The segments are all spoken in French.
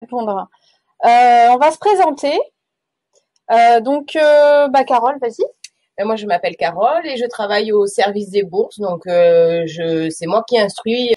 répondre. On va se présenter. Carole, vas-y. Moi, je m'appelle Carole et je travaille au service des bourses. Donc, c'est moi qui instruis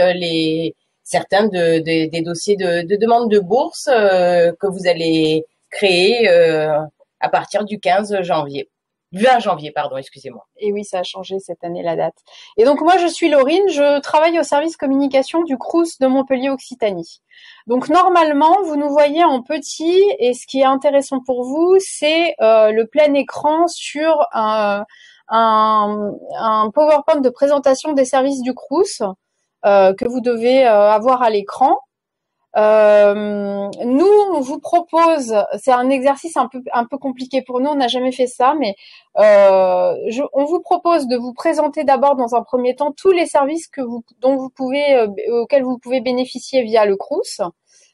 certains des dossiers de demande de bourse que vous allez créer à partir du 15 janvier. 20 janvier, pardon, excusez-moi. Et oui, ça a changé cette année la date. Et donc moi, je suis Laurine, je travaille au service communication du Crous de Montpellier Occitanie. Donc normalement, vous nous voyez en petit et ce qui est intéressant pour vous, c'est le plein écran sur un PowerPoint de présentation des services du Crous que vous devez avoir à l'écran. Nous, on vous propose, c'est un exercice un peu compliqué pour nous, on n'a jamais fait ça, mais on vous propose de vous présenter d'abord dans un premier temps tous les services auxquels vous pouvez bénéficier via le Crous,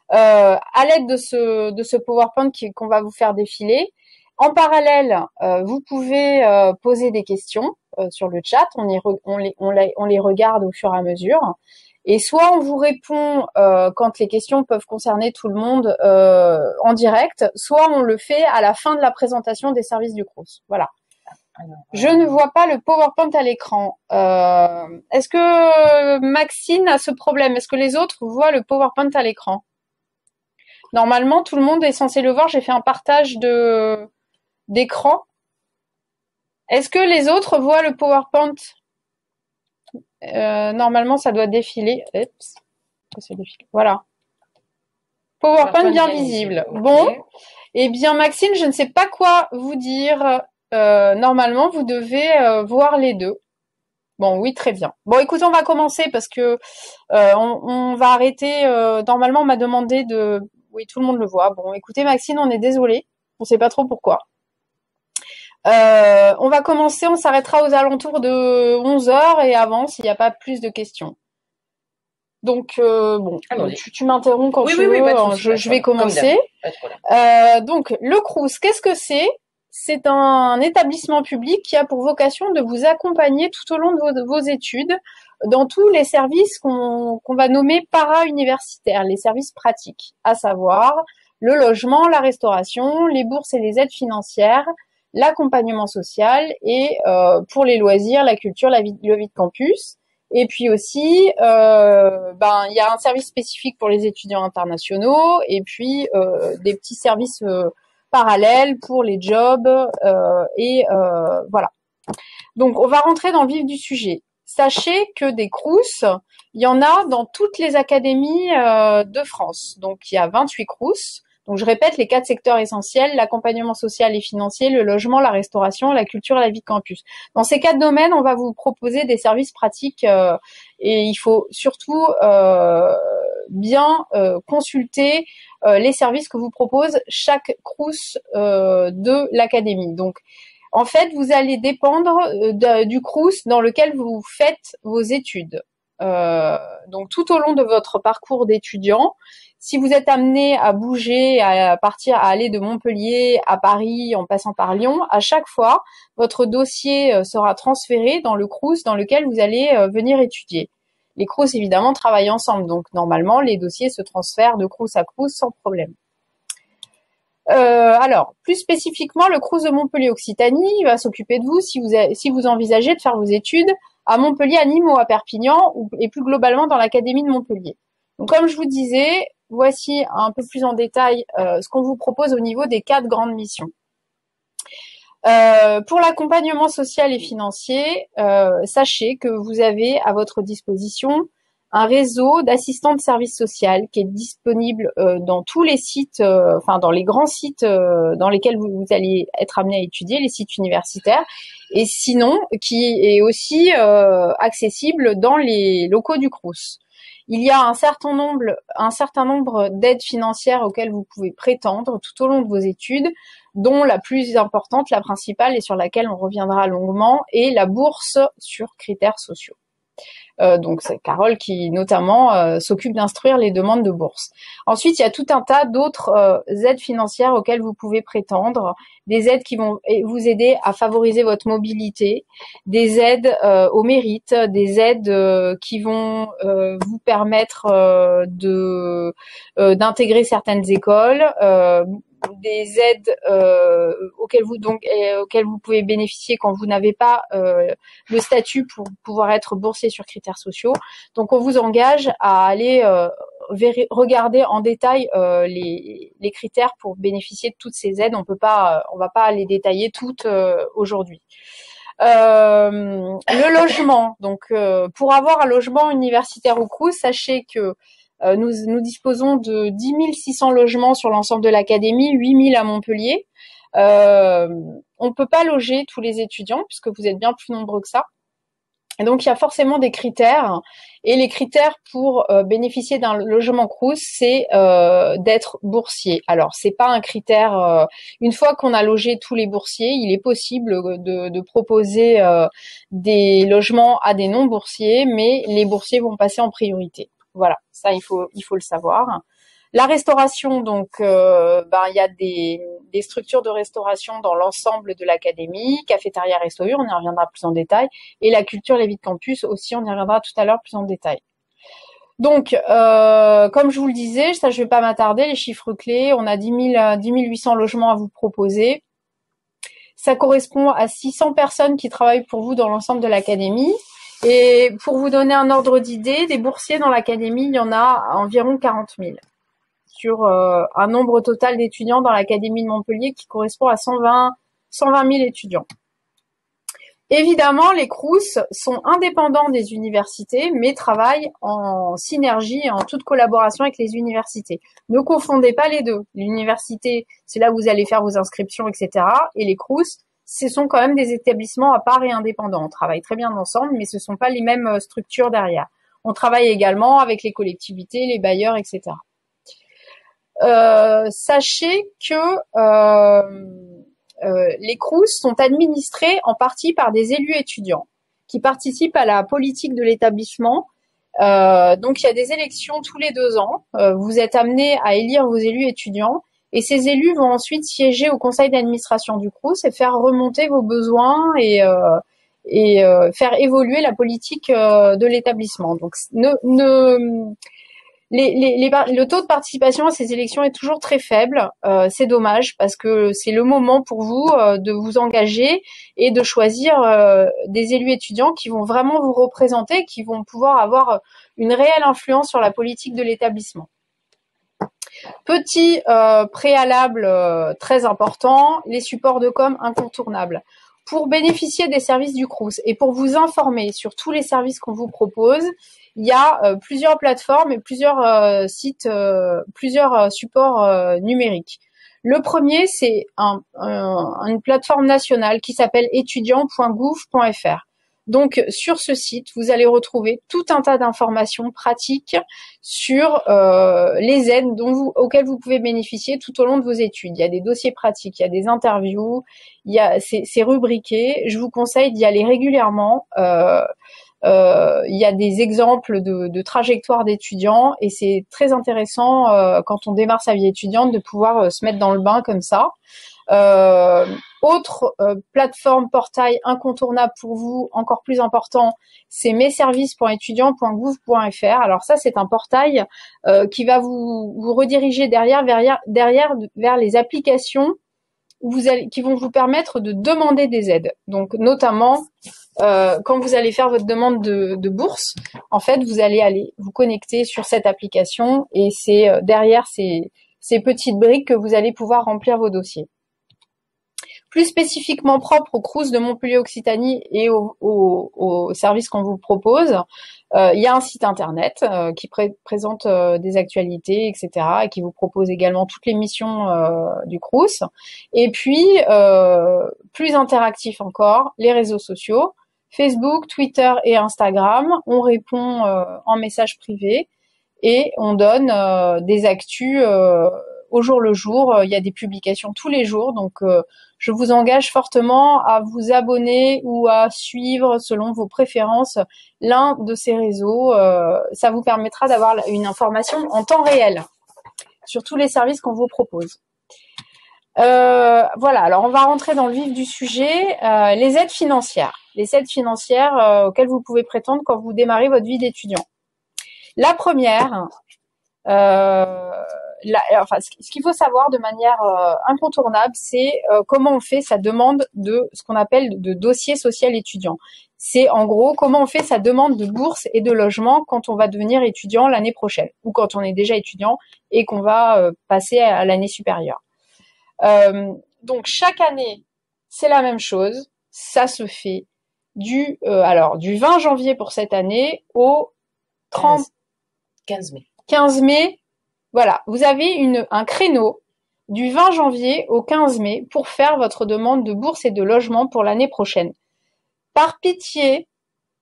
à l'aide de ce PowerPoint qu'on va vous faire défiler. En parallèle, vous pouvez poser des questions sur le chat, on les regarde au fur et à mesure. Et soit on vous répond quand les questions peuvent concerner tout le monde en direct, soit on le fait à la fin de la présentation des services du Crous. Voilà. Je ne vois pas le PowerPoint à l'écran. Est-ce que Maxine a ce problème? Est-ce que les autres voient le PowerPoint à l'écran? Normalement, tout le monde est censé le voir. J'ai fait un partage d'écran. Est-ce que les autres voient le PowerPoint? Normalement, ça doit défiler. Voilà. PowerPoint bien visible. Okay. Bon. Eh bien, Maxine, je ne sais pas quoi vous dire. Normalement, vous devez voir les deux. Bon, oui, très bien. Bon, écoutez, on va commencer parce que on va arrêter. Normalement, on m'a demandé de... Oui, tout le monde le voit. Bon, écoutez, Maxine, on est désolé. On ne sait pas trop pourquoi. On va commencer, on s'arrêtera aux alentours de 11h et avant s'il n'y a pas plus de questions. Donc, tu m'interromps quand tu veux, je vais commencer. Donc, le Crous, qu'est-ce que c'est? C'est un établissement public qui a pour vocation de vous accompagner tout au long de vos études dans tous les services qu'on va nommer para-universitaires, les services pratiques, à savoir le logement, la restauration, les bourses et les aides financières, l'accompagnement social et pour les loisirs, la culture, le vie de campus. Et puis aussi, il y a un service spécifique pour les étudiants internationaux et puis des petits services parallèles pour les jobs voilà. Donc, on va rentrer dans le vif du sujet. Sachez que des Crous, il y en a dans toutes les académies de France. Donc, il y a 28 Crous. Donc, je répète, les 4 secteurs essentiels, l'accompagnement social et financier, le logement, la restauration, la culture et la vie de campus. Dans ces 4 domaines, on va vous proposer des services pratiques et il faut surtout bien consulter les services que vous propose chaque Crous de l'académie. Donc, en fait, vous allez dépendre du Crous dans lequel vous faites vos études. Donc, tout au long de votre parcours d'étudiant, si vous êtes amené à bouger, à aller de Montpellier à Paris en passant par Lyon, à chaque fois, votre dossier sera transféré dans le Crous dans lequel vous allez venir étudier. Les Crous, évidemment, travaillent ensemble. Donc, normalement, les dossiers se transfèrent de Crous à Crous sans problème. Alors, plus spécifiquement, le Crous de Montpellier Occitanie va s'occuper de vous si vous envisagez de faire vos études à Montpellier, à Nîmes ou à Perpignan, et plus globalement dans l'académie de Montpellier. Donc, comme je vous disais, voici un peu plus en détail ce qu'on vous propose au niveau des 4 grandes missions. Pour l'accompagnement social et financier, sachez que vous avez à votre disposition un réseau d'assistants de services social qui est disponible dans tous les sites, dans les grands sites dans lesquels vous allez être amené à étudier, les sites universitaires, et sinon qui est aussi accessible dans les locaux du Crous. Il y a un certain nombre d'aides financières auxquelles vous pouvez prétendre tout au long de vos études, dont la plus importante, la principale et sur laquelle on reviendra longuement, est la bourse sur critères sociaux. Donc c'est Carole qui notamment s'occupe d'instruire les demandes de bourse. Ensuite, il y a tout un tas d'autres aides financières auxquelles vous pouvez prétendre, des aides qui vont vous aider à favoriser votre mobilité, des aides au mérite, des aides qui vont vous permettre d'intégrer certaines écoles, des aides auxquelles vous pouvez bénéficier quand vous n'avez pas le statut pour pouvoir être boursier sur critères sociaux. Donc on vous engage à aller regarder en détail les critères pour bénéficier de toutes ces aides. On va pas les détailler toutes aujourd'hui. Le logement. Donc pour avoir un logement universitaire ou Crous, sachez que nous disposons de 10 600 logements sur l'ensemble de l'académie, 8 000 à Montpellier. On ne peut pas loger tous les étudiants puisque vous êtes bien plus nombreux que ça. Et donc, il y a forcément des critères. Et les critères pour bénéficier d'un logement Crous, c'est d'être boursier. Alors, c'est pas un critère. Une fois qu'on a logé tous les boursiers, il est possible de proposer des logements à des non-boursiers, mais les boursiers vont passer en priorité. Voilà, ça il faut le savoir. La restauration, donc, il y a des structures de restauration dans l'ensemble de l'académie, cafétéria, resto-ur, on y reviendra plus en détail, et la culture, les vies de campus aussi, on y reviendra tout à l'heure plus en détail. Donc, comme je vous le disais, ça je vais pas m'attarder, les chiffres clés, on a 10 800 logements à vous proposer. Ça correspond à 600 personnes qui travaillent pour vous dans l'ensemble de l'académie. Et pour vous donner un ordre d'idée, des boursiers dans l'académie, il y en a environ 40 000 sur un nombre total d'étudiants dans l'académie de Montpellier qui correspond à 120 000 étudiants. Évidemment, les Crous sont indépendants des universités, mais travaillent en synergie et en toute collaboration avec les universités. Ne confondez pas les deux. L'université, c'est là où vous allez faire vos inscriptions, etc. Et les Crous, ce sont quand même des établissements à part et indépendants. On travaille très bien ensemble, mais ce ne sont pas les mêmes structures derrière. On travaille également avec les collectivités, les bailleurs, etc. Sachez que les Crous sont administrés en partie par des élus étudiants qui participent à la politique de l'établissement. Donc, il y a des élections tous les 2 ans. Vous êtes amenés à élire vos élus étudiants. Et ces élus vont ensuite siéger au conseil d'administration du Crous et faire remonter vos besoins et faire évoluer la politique de l'établissement. Donc, le taux de participation à ces élections est toujours très faible. C'est dommage parce que c'est le moment pour vous de vous engager et de choisir des élus étudiants qui vont vraiment vous représenter, qui vont pouvoir avoir une réelle influence sur la politique de l'établissement. Petit préalable très important, les supports de com incontournables. Pour bénéficier des services du Crous et pour vous informer sur tous les services qu'on vous propose, il y a plusieurs plateformes et plusieurs sites, plusieurs supports numériques. Le premier, c'est une plateforme nationale qui s'appelle étudiant.gouv.fr. Donc, sur ce site, vous allez retrouver tout un tas d'informations pratiques sur les aides auxquelles vous pouvez bénéficier tout au long de vos études. Il y a des dossiers pratiques, il y a des interviews, c'est rubriqué. Je vous conseille d'y aller régulièrement. Il y a des exemples de trajectoires d'étudiants et c'est très intéressant quand on démarre sa vie étudiante de pouvoir se mettre dans le bain comme ça. Autre plateforme portail incontournable pour vous, encore plus important, c'est messervices.étudiants.gouv.fr. Alors ça, c'est un portail qui va vous rediriger derrière vers les applications qui vont vous permettre de demander des aides. Donc notamment quand vous allez faire votre demande de bourse, en fait, vous allez vous connecter sur cette application et c'est derrière ces petites briques que vous allez pouvoir remplir vos dossiers. Plus spécifiquement propre au Crous de Montpellier-Occitanie et au service qu'on vous propose, il y a un site internet qui présente des actualités, etc. et qui vous propose également toutes les missions du Crous. Et puis, plus interactif encore, les réseaux sociaux, Facebook, Twitter et Instagram. On répond en message privé et on donne des actus au jour le jour. Il y a des publications tous les jours, donc je vous engage fortement à vous abonner ou à suivre selon vos préférences l'un de ces réseaux. Ça vous permettra d'avoir une information en temps réel sur tous les services qu'on vous propose. Voilà, alors on va rentrer dans le vif du sujet. Les aides financières. Les aides financières auxquelles vous pouvez prétendre quand vous démarrez votre vie d'étudiant. La première, ce qu'il faut savoir de manière incontournable, c'est comment on fait sa demande de ce qu'on appelle de dossier social étudiant. C'est en gros comment on fait sa demande de bourse et de logement quand on va devenir étudiant l'année prochaine ou quand on est déjà étudiant et qu'on va passer à l'année supérieure. Donc chaque année, c'est la même chose. Ça se fait du 20 janvier pour cette année au 15 mai. Voilà, vous avez un créneau du 20 janvier au 15 mai pour faire votre demande de bourse et de logement pour l'année prochaine. Par pitié,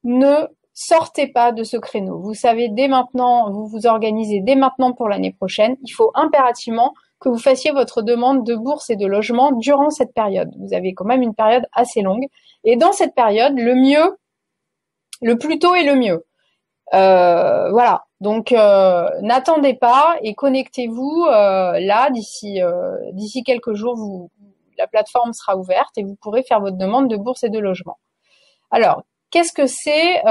ne sortez pas de ce créneau. Vous savez dès maintenant, vous vous organisez dès maintenant pour l'année prochaine. Il faut impérativement que vous fassiez votre demande de bourse et de logement durant cette période. Vous avez quand même une période assez longue. Et dans cette période, le plus tôt est le mieux. Voilà. Donc, n'attendez pas et connectez-vous là d'ici quelques jours. La plateforme sera ouverte et vous pourrez faire votre demande de bourse et de logement. Alors, qu'est-ce que c'est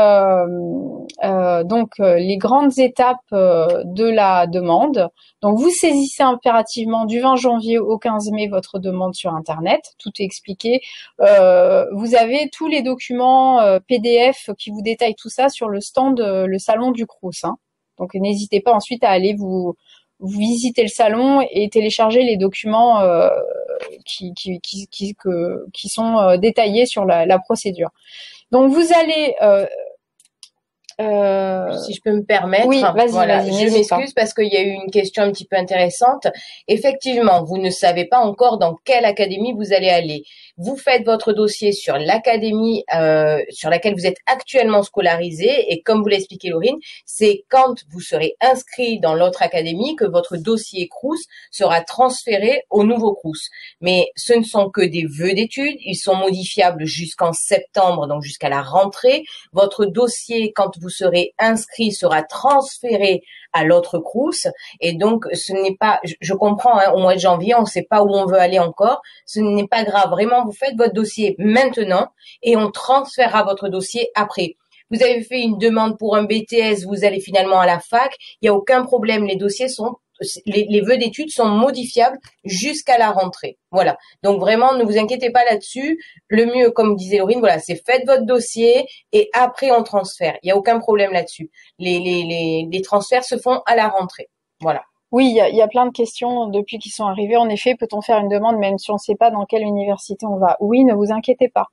les grandes étapes de la demande. Donc, vous saisissez impérativement du 20 janvier au 15 mai votre demande sur Internet. Tout est expliqué. Vous avez tous les documents PDF qui vous détaillent tout ça sur le stand, le salon du Crous. Hein. Donc, n'hésitez pas ensuite à aller vous visiter le salon et télécharger les documents qui sont détaillés sur la procédure. Donc, vous allez si je peux me permettre, oui, vas-y, je m'excuse parce qu'il y a eu une question un petit peu intéressante. Effectivement, vous ne savez pas encore dans quelle académie vous allez aller. Vous faites votre dossier sur l'académie sur laquelle vous êtes actuellement scolarisé et comme vous l'expliquez Laurine, c'est quand vous serez inscrit dans l'autre académie que votre dossier Crous sera transféré au nouveau Crous. Mais ce ne sont que des vœux d'études, ils sont modifiables jusqu'en septembre, donc jusqu'à la rentrée. Votre dossier, quand vous serez inscrit, sera transféré à l'autre Crous. Et donc, ce n'est pas, je comprends, hein, au mois de janvier, on ne sait pas où on veut aller encore. Ce n'est pas grave. Vraiment, vous faites votre dossier maintenant et on transférera votre dossier après. Vous avez fait une demande pour un BTS, vous allez finalement à la fac. Il n'y a aucun problème. Les dossiers les vœux d'études sont modifiables jusqu'à la rentrée. Voilà. Donc vraiment, ne vous inquiétez pas là-dessus. Le mieux, comme disait Laurine, voilà, c'est faites votre dossier et après on transfère. Il n'y a aucun problème là-dessus. Les transferts se font à la rentrée. Voilà. Oui, il y a plein de questions depuis qu'ils sont arrivés. En effet, peut-on faire une demande même si on ne sait pas dans quelle université on va? Oui, ne vous inquiétez pas.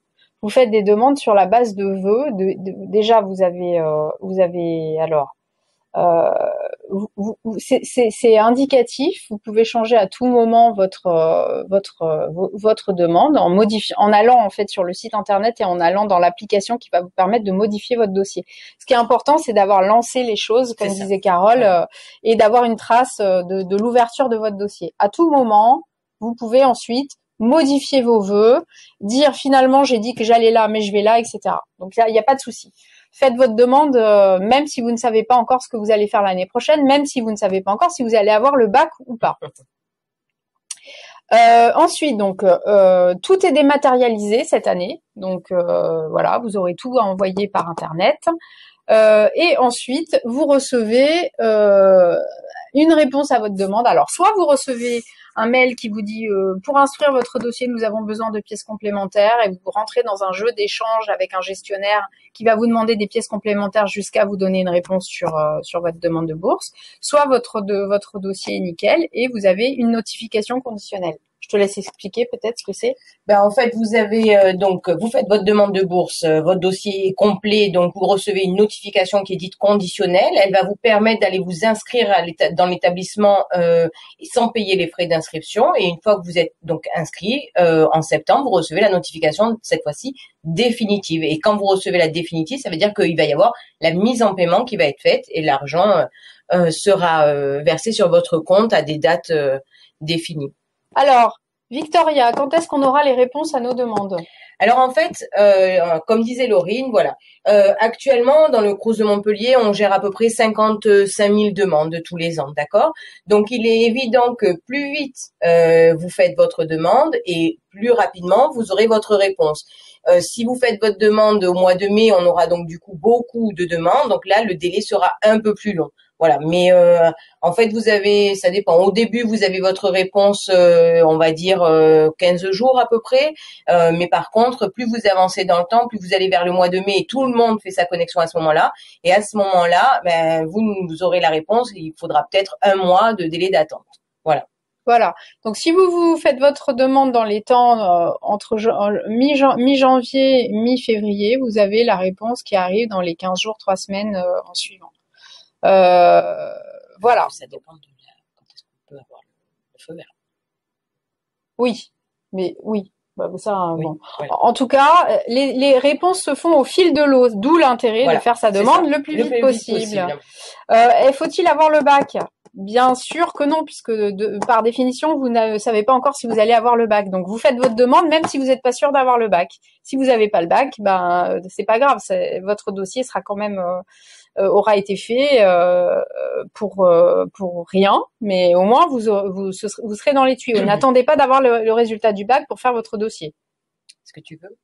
Vous faites des demandes sur la base de vœux. Déjà, vous avez alors. C'est indicatif. Vous pouvez changer à tout moment votre demande en allant en fait sur le site internet et en allant dans l'application qui va vous permettre de modifier votre dossier. Ce qui est important, c'est d'avoir lancé les choses, comme disait Carole, et d'avoir une trace de l'ouverture de votre dossier. À tout moment, vous pouvez ensuite modifier vos vœux, dire finalement j'ai dit que j'allais là, mais je vais là, etc. Donc là, il n'y a pas de souci. Faites votre demande, même si vous ne savez pas encore ce que vous allez faire l'année prochaine, même si vous ne savez pas encore si vous allez avoir le bac ou pas. Ensuite, donc, tout est dématérialisé cette année. Donc, voilà, vous aurez tout à envoyer par Internet. Et ensuite, vous recevez une réponse à votre demande. Alors, soit vous recevez un mail qui vous dit pour instruire votre dossier, nous avons besoin de pièces complémentaires et vous rentrez dans un jeu d'échange avec un gestionnaire qui va vous demander des pièces complémentaires jusqu'à vous donner une réponse sur votre demande de bourse. Soit votre dossier est nickel et vous avez une notification conditionnelle. Je te laisse expliquer peut-être ce que c'est. En fait, vous avez vous faites votre demande de bourse, votre dossier est complet, donc vous recevez une notification qui est dite conditionnelle. Elle va vous permettre d'aller vous inscrire dans l'établissement sans payer les frais d'inscription. Et une fois que vous êtes donc inscrit en septembre, vous recevez la notification cette fois-ci définitive. Et quand vous recevez la définitive, ça veut dire qu'il va y avoir la mise en paiement qui va être faite et l'argent sera versé sur votre compte à des dates définies. Alors, Victoria, quand est-ce qu'on aura les réponses à nos demandes? Alors en fait, comme disait Laurine, voilà, actuellement dans le Crous de Montpellier, on gère à peu près 55 000 demandes tous les ans, d'accord? Donc il est évident que plus vite vous faites votre demande et plus rapidement vous aurez votre réponse. Si vous faites votre demande au mois de mai, on aura donc du coup beaucoup de demandes, donc là le délai sera un peu plus long. Voilà, mais en fait ça dépend. Au début vous avez votre réponse, on va dire 15 jours à peu près. Mais par contre, plus vous avancez dans le temps, plus vous allez vers le mois de mai et tout le monde fait sa connexion à ce moment-là. Et à ce moment-là, vous aurez la réponse. Il faudra peut-être un mois de délai d'attente. Voilà. Voilà. Donc, si vous faites votre demande dans les temps entre mi-janvier, mi-février, vous avez la réponse qui arrive dans les 15 jours, 3 semaines en suivant. Voilà. Ça dépend de quand est-ce qu'on peut avoir le feu vert. Oui, mais oui. Bah, ça, Oui, bon. voilà. En tout cas, les réponses se font au fil de l'eau, d'où l'intérêt de faire sa demande le plus vite possible. Faut-il avoir le bac? Bien sûr que non, puisque par définition, vous ne savez pas encore si vous allez avoir le bac. Donc, vous faites votre demande, même si vous n'êtes pas sûr d'avoir le bac. Si vous n'avez pas le bac, c'est pas grave. Votre dossier sera quand même aura été fait pour rien, mais au moins vous serez dans les tuyaux. N'attendez pas d'avoir le résultat du bac pour faire votre dossier. Est-ce que tu veux?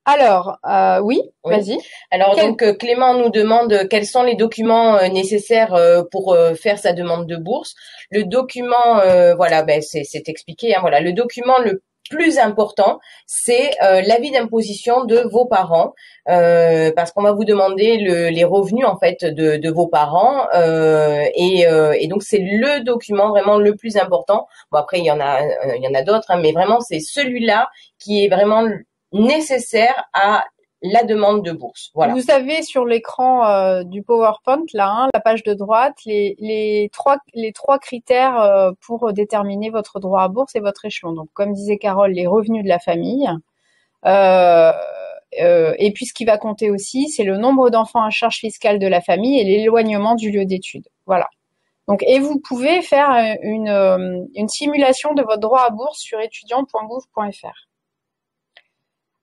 Alors, oui, vas-y. Alors donc Clément nous demande quels sont les documents nécessaires pour faire sa demande de bourse. Le document, voilà, c'est expliqué. Hein, voilà, le document le plus important, c'est l'avis d'imposition de vos parents, parce qu'on va vous demander les revenus en fait de vos parents, et donc c'est le document vraiment le plus important. Bon après il y en a d'autres, hein, mais vraiment c'est celui-là qui est vraiment nécessaire à la demande de bourse. Voilà. Vous avez sur l'écran du PowerPoint là, hein, la page de droite, les trois critères pour déterminer votre droit à bourse et votre échelon. Donc, comme disait Carole, les revenus de la famille. Et puis, ce qui va compter aussi, c'est le nombre d'enfants à charge fiscale de la famille et l'éloignement du lieu d'études. Voilà. Donc, et vous pouvez faire une simulation de votre droit à bourse sur étudiant.gouv.fr.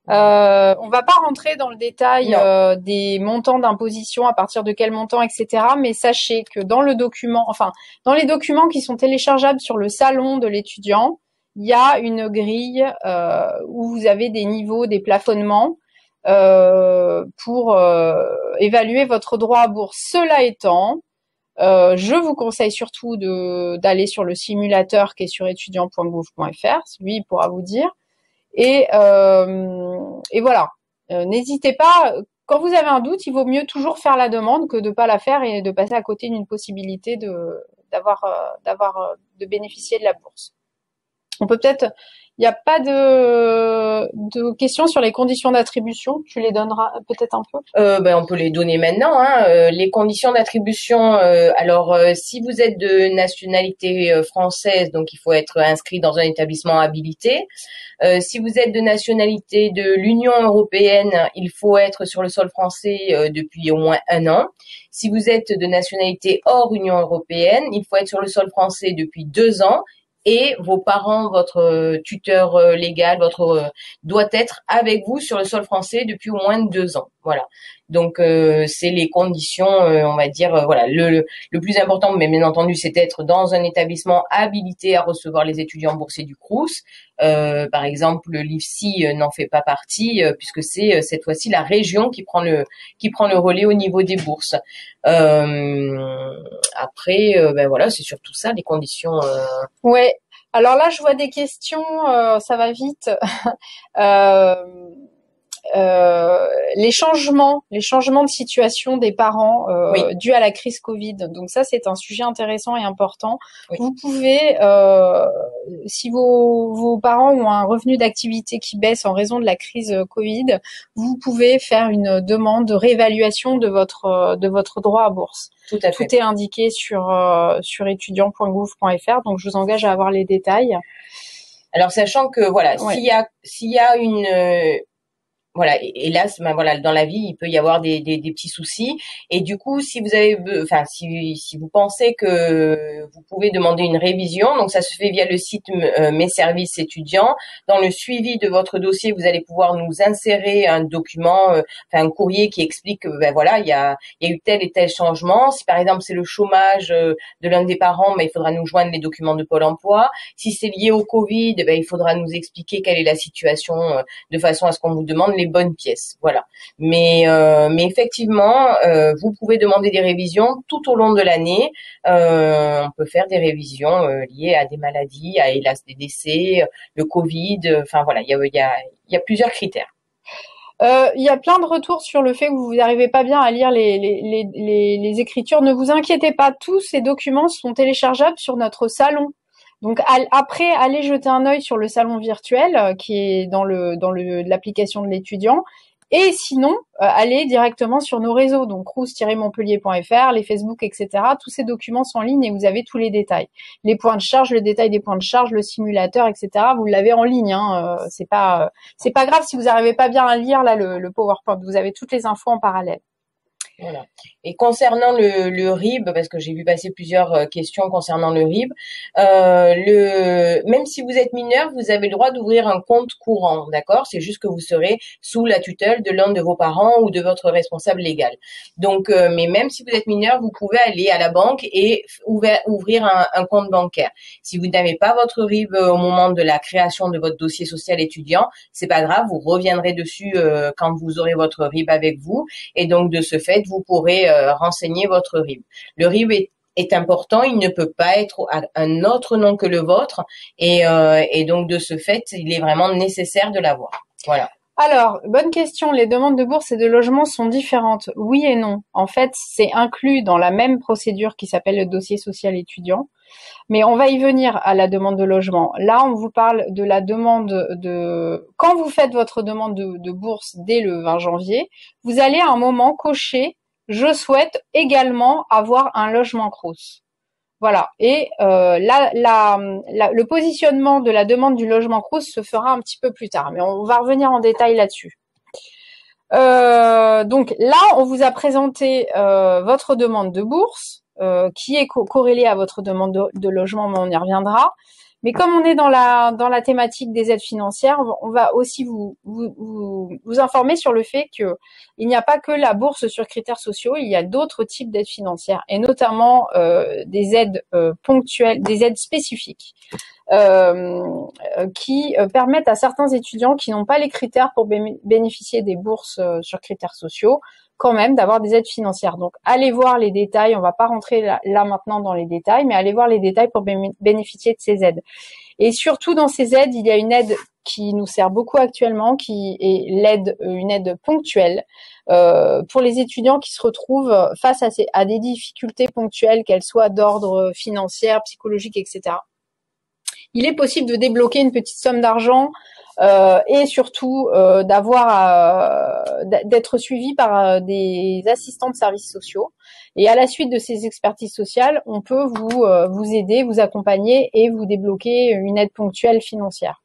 On va pas rentrer dans le détail des montants d'imposition, à partir de quel montant, etc. Mais sachez que dans le document, dans les documents qui sont téléchargeables sur le salon de l'étudiant, il y a une grille où vous avez des niveaux, des plafonnements pour évaluer votre droit à bourse. Cela étant, je vous conseille surtout d'aller sur le simulateur qui est sur étudiant.gouv.fr. Lui, il pourra vous dire. Et voilà. N'hésitez pas. Quand vous avez un doute, il vaut mieux toujours faire la demande que de pas la faire et de passer à côté d'une possibilité de bénéficier de la bourse. On peut peut-être. Il n'y a pas de questions sur les conditions d'attribution. Tu les donneras peut-être un peu. On peut les donner maintenant. Hein. Les conditions d'attribution. Alors, si vous êtes de nationalité française, donc il faut être inscrit dans un établissement habilité. Si vous êtes de nationalité de l'Union européenne, il faut être sur le sol français depuis au moins 1 an. Si vous êtes de nationalité hors Union européenne, il faut être sur le sol français depuis 2 ans. Et vos parents, votre tuteur légal, doit être avec vous sur le sol français depuis au moins 2 ans. Voilà. Donc c'est les conditions, on va dire, voilà. Le plus important, mais bien entendu, c'est d'être dans un établissement habilité à recevoir les étudiants boursiers du Crous. Par exemple, l'IFSI n'en fait pas partie puisque c'est cette fois-ci la région qui prend le relais au niveau des bourses. Après, voilà, c'est surtout ça, les conditions. Ouais. Alors là, je vois des questions, ça va vite. Les changements de situation des parents dus à la crise Covid. Donc ça, c'est un sujet intéressant et important. Oui. Vous pouvez, si vos parents ont un revenu d'activité qui baisse en raison de la crise Covid, vous pouvez faire une demande de réévaluation de votre droit à bourse. Tout à fait. Tout est indiqué sur étudiant.gouv.fr. Donc je vous engage à avoir les détails. Alors sachant que voilà, s'il y a voilà, et là, ben voilà, dans la vie, il peut y avoir des petits soucis. Et du coup, si vous avez, enfin, si vous pensez que vous pouvez demander une révision, donc ça se fait via le site Mes services étudiants. Dans le suivi de votre dossier, vous allez pouvoir nous insérer un document, enfin un courrier qui explique que, ben voilà, il y a eu tel et tel changement. Si par exemple c'est le chômage de l'un des parents, ben il faudra nous joindre les documents de Pôle Emploi. Si c'est lié au Covid, ben il faudra nous expliquer quelle est la situation de façon à ce qu'on vous demande les bonnes pièces. Voilà. Mais effectivement, vous pouvez demander des révisions tout au long de l'année. On peut faire des révisions liées à des maladies, à hélas des décès, le Covid. Enfin voilà, il y a plusieurs critères. Il y a plein de retours sur le fait que vous n'arrivez pas bien à lire les écritures. Ne vous inquiétez pas, tous ces documents sont téléchargeables sur notre salon. Donc après, allez jeter un œil sur le salon virtuel qui est dans l'application de l'étudiant. Et sinon, allez directement sur nos réseaux, donc crous-montpellier.fr, les Facebook, etc. Tous ces documents sont en ligne et vous avez tous les détails. Les points de charge, le détail des points de charge, le simulateur, etc. Vous l'avez en ligne. C'est pas grave si vous n'arrivez pas bien à lire là le PowerPoint. Vous avez toutes les infos en parallèle. Voilà. Et concernant le RIB, parce que j'ai vu passer plusieurs questions concernant le RIB, même si vous êtes mineur, vous avez le droit d'ouvrir un compte courant, d'accord? C'est juste que vous serez sous la tutelle de l'un de vos parents ou de votre responsable légal. Donc, mais même si vous êtes mineur, vous pouvez aller à la banque et ouvrir un compte bancaire. Si vous n'avez pas votre RIB au moment de la création de votre dossier social étudiant, c'est pas grave, vous reviendrez dessus quand vous aurez votre RIB avec vous, et donc de ce fait, vous pourrez renseigner votre RIB. Le RIB est important, il ne peut pas être à un autre nom que le vôtre, et donc de ce fait, il est vraiment nécessaire de l'avoir. Voilà. Alors, bonne question. Les demandes de bourse et de logement sont différentes. Oui et non. En fait, c'est inclus dans la même procédure qui s'appelle le dossier social étudiant. Mais on va y venir à la demande de logement. Là, on vous parle de la demande de... Quand vous faites votre demande de bourse dès le 20 janvier, vous allez à un moment cocher « Je souhaite également avoir un logement Crous ». Voilà. Et le positionnement de la demande du logement Crous se fera un petit peu plus tard. Mais on va revenir en détail là-dessus. Donc là, on vous a présenté votre demande de bourse qui est corrélée à votre demande de logement, mais on y reviendra. Mais comme on est dans la thématique des aides financières, on va aussi vous informer sur le fait que il n'y a pas que la bourse sur critères sociaux, il y a d'autres types d'aides financières et notamment des aides ponctuelles, des aides spécifiques qui permettent à certains étudiants qui n'ont pas les critères pour bénéficier des bourses sur critères sociaux quand même d'avoir des aides financières. Donc, allez voir les détails. On va pas rentrer là maintenant dans les détails, mais allez voir les détails pour bénéficier de ces aides. Et surtout, dans ces aides, il y a une aide qui nous sert beaucoup actuellement, qui est une aide ponctuelle pour les étudiants qui se retrouvent face à des difficultés ponctuelles, qu'elles soient d'ordre financier, psychologique, etc. Il est possible de débloquer une petite somme d'argent et surtout d'être suivi par des assistants de services sociaux. Et à la suite de ces expertises sociales, on peut vous aider, vous accompagner et vous débloquer une aide ponctuelle financière.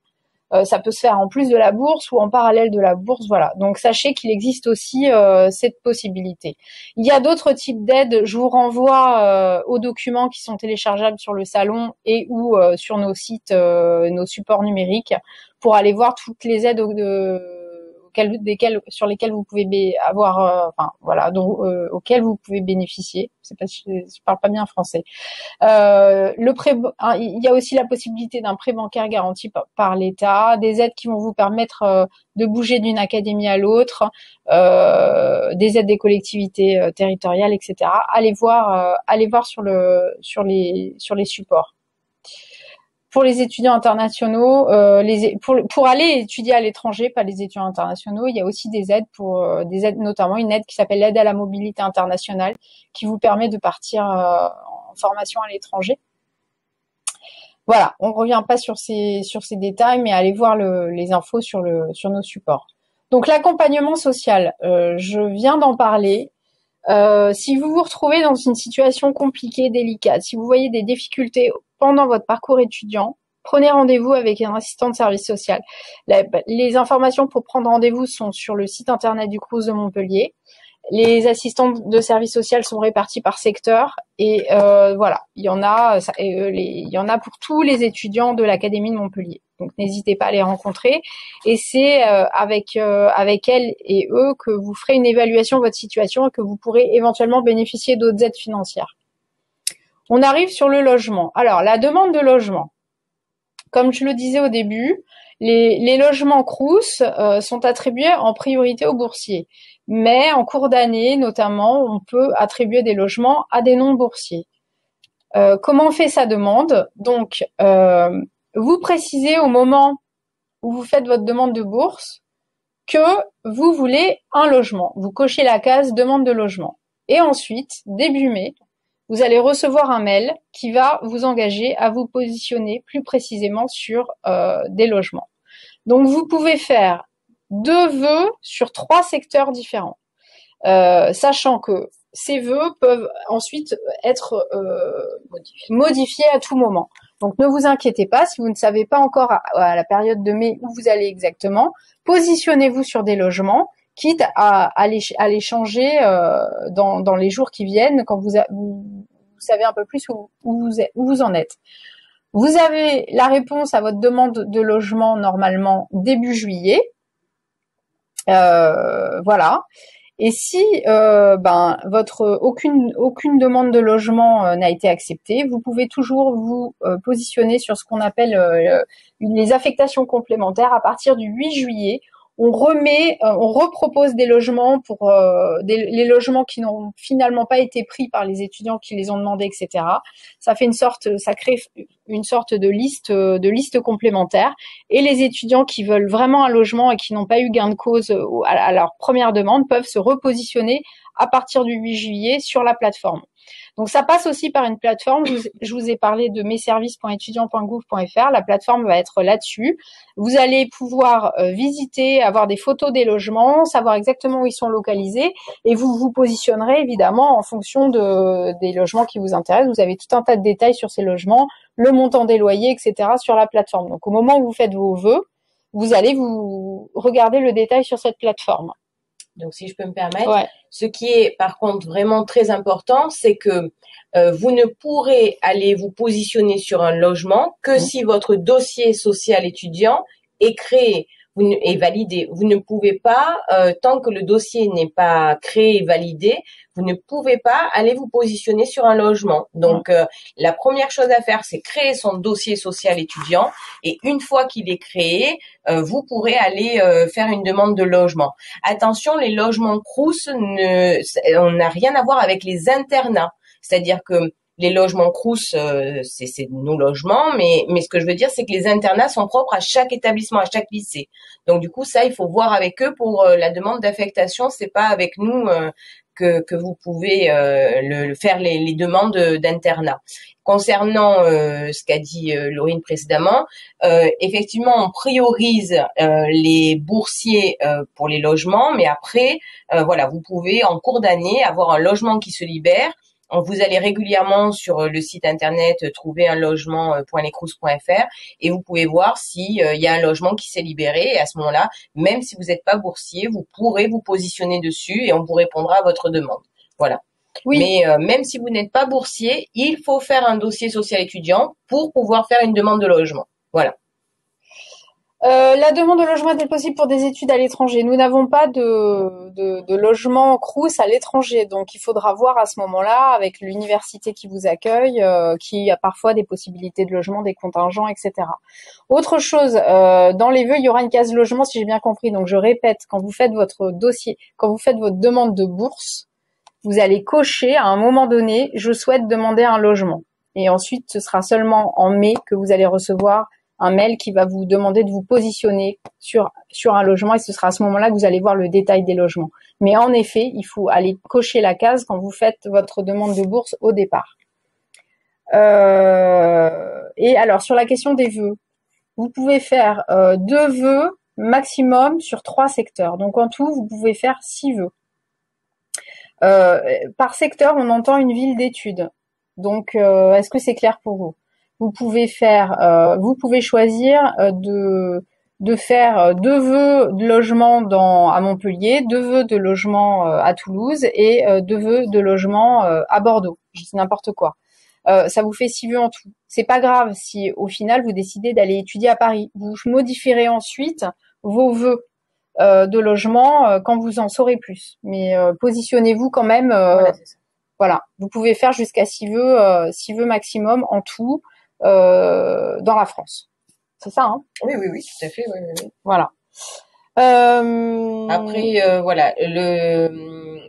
Ça peut se faire en plus de la bourse ou en parallèle de la bourse, voilà. Donc sachez qu'il existe aussi cette possibilité. Il y a d'autres types d'aides. Je vous renvoie aux documents qui sont téléchargeables sur le salon et ou sur nos sites, nos supports numériques, pour aller voir toutes les aides sur lesquelles vous pouvez avoir, auxquelles vous pouvez bénéficier. Je parle pas bien français. Il y a aussi la possibilité d'un prêt bancaire garanti par l'État, des aides qui vont vous permettre de bouger d'une académie à l'autre, des aides des collectivités territoriales, etc. Allez voir sur les supports. Pour les étudiants internationaux, pour aller étudier à l'étranger, pas les étudiants internationaux, il y a aussi des aides notamment une aide qui s'appelle l'aide à la mobilité internationale, qui vous permet de partir en formation à l'étranger. Voilà, on revient pas sur ces détails, mais allez voir les infos sur nos supports. Donc l'accompagnement social, je viens d'en parler. Si vous vous retrouvez dans une situation compliquée, délicate, si vous voyez des difficultés pendant votre parcours étudiant, prenez rendez-vous avec un assistant de service social. Les informations pour prendre rendez-vous sont sur le site internet du Crous de Montpellier. Les assistants de service social sont répartis par secteur et voilà, il y en a pour tous les étudiants de l'Académie de Montpellier. Donc n'hésitez pas à les rencontrer et c'est avec elles et eux que vous ferez une évaluation de votre situation et que vous pourrez éventuellement bénéficier d'autres aides financières. On arrive sur le logement. Alors la demande de logement. Comme je le disais au début, les logements Crous sont attribués en priorité aux boursiers. Mais en cours d'année, notamment, on peut attribuer des logements à des non-boursiers. Comment on fait sa demande? Donc, vous précisez au moment où vous faites votre demande de bourse que vous voulez un logement. Vous cochez la case demande de logement. Et ensuite, début mai, vous allez recevoir un mail qui va vous engager à vous positionner plus précisément sur des logements. Donc, vous pouvez faire 2 vœux sur 3 secteurs différents, sachant que ces vœux peuvent ensuite être modifiés à tout moment. Donc, ne vous inquiétez pas si vous ne savez pas encore à la période de mai où vous allez exactement. Positionnez-vous sur des logements, quitte à les changer dans les jours qui viennent quand vous savez un peu plus où vous en êtes. Vous avez la réponse à votre demande de logement normalement début juillet. Voilà. Et si aucune demande de logement n'a été acceptée, vous pouvez toujours vous positionner sur ce qu'on appelle les affectations complémentaires. À partir du 8 juillet, on repropose des logements pour les logements qui n'ont finalement pas été pris par les étudiants qui les ont demandés, etc. Ça crée une sorte de liste complémentaire. Et les étudiants qui veulent vraiment un logement et qui n'ont pas eu gain de cause à leur première demande peuvent se repositionner à partir du 8 juillet sur la plateforme. Donc ça passe aussi par une plateforme. Je vous ai parlé de messervices.étudiants.gouv.fr. La plateforme va être là-dessus. Vous allez pouvoir visiter, avoir des photos des logements, savoir exactement où ils sont localisés, et vous vous positionnerez évidemment en fonction des logements qui vous intéressent. Vous avez tout un tas de détails sur ces logements, le montant des loyers, etc. sur la plateforme. Donc au moment où vous faites vos vœux, vous allez vous regarder le détail sur cette plateforme. Donc, si je peux me permettre, ouais. Ce qui est par contre vraiment très important, c'est que vous ne pourrez aller vous positionner sur un logement que si votre dossier social étudiant est créé et validé. Vous ne pouvez pas, tant que le dossier n'est pas créé et validé, vous ne pouvez pas aller vous positionner sur un logement. Donc, la première chose à faire, c'est créer son dossier social étudiant. Et une fois qu'il est créé, vous pourrez aller faire une demande de logement. Attention, les logements Crous, on n'a rien à voir avec les internats. C'est-à-dire que les logements Crous, c'est nos logements, mais ce que je veux dire, c'est que les internats sont propres à chaque établissement, à chaque lycée. Donc du coup, ça, il faut voir avec eux pour la demande d'affectation. C'est pas avec nous que vous pouvez faire les demandes d'internat. Concernant ce qu'a dit Laurine précédemment, effectivement, on priorise les boursiers pour les logements, mais après, voilà, vous pouvez en cours d'année avoir un logement qui se libère. Vous allez régulièrement sur le site internet trouver un logement.lescrous.fr et vous pouvez voir s'il y a un logement qui s'est libéré. Et à ce moment-là, même si vous n'êtes pas boursier, vous pourrez vous positionner dessus et on vous répondra à votre demande. Voilà. Oui. Mais même si vous n'êtes pas boursier, il faut faire un dossier social étudiant pour pouvoir faire une demande de logement. Voilà. La demande de logement est-elle possible pour des études à l'étranger? Nous n'avons pas de logement Crous à l'étranger, donc il faudra voir à ce moment-là avec l'université qui vous accueille, qui a parfois des possibilités de logement, des contingents, etc. Autre chose, dans les vœux, il y aura une case logement, si j'ai bien compris. Donc je répète, quand vous faites votre dossier, quand vous faites votre demande de bourse, vous allez cocher à un moment donné, je souhaite demander un logement. Et ensuite, ce sera seulement en mai que vous allez recevoir un mail qui va vous demander de vous positionner sur un logement et ce sera à ce moment-là que vous allez voir le détail des logements. Mais en effet, il faut aller cocher la case quand vous faites votre demande de bourse au départ. Et alors, sur la question des vœux, vous pouvez faire 2 vœux maximum sur 3 secteurs. Donc, en tout, vous pouvez faire 6 vœux. Par secteur, on entend une ville d'études. Donc, est-ce que c'est clair pour vous? vous pouvez choisir de faire 2 vœux de logement à Montpellier, 2 vœux de logement à Toulouse et 2 vœux de logement à Bordeaux. Je dis n'importe quoi. Ça vous fait 6 vœux en tout. C'est pas grave si au final vous décidez d'aller étudier à Paris. Vous modifierez ensuite vos vœux de logement quand vous en saurez plus. Mais positionnez-vous quand même. Voilà, c'est ça. Voilà, vous pouvez faire jusqu'à 6 vœux maximum en tout dans la France. C'est ça, hein? Oui, oui, oui, tout à fait. Oui, oui, oui. Voilà. Après, voilà,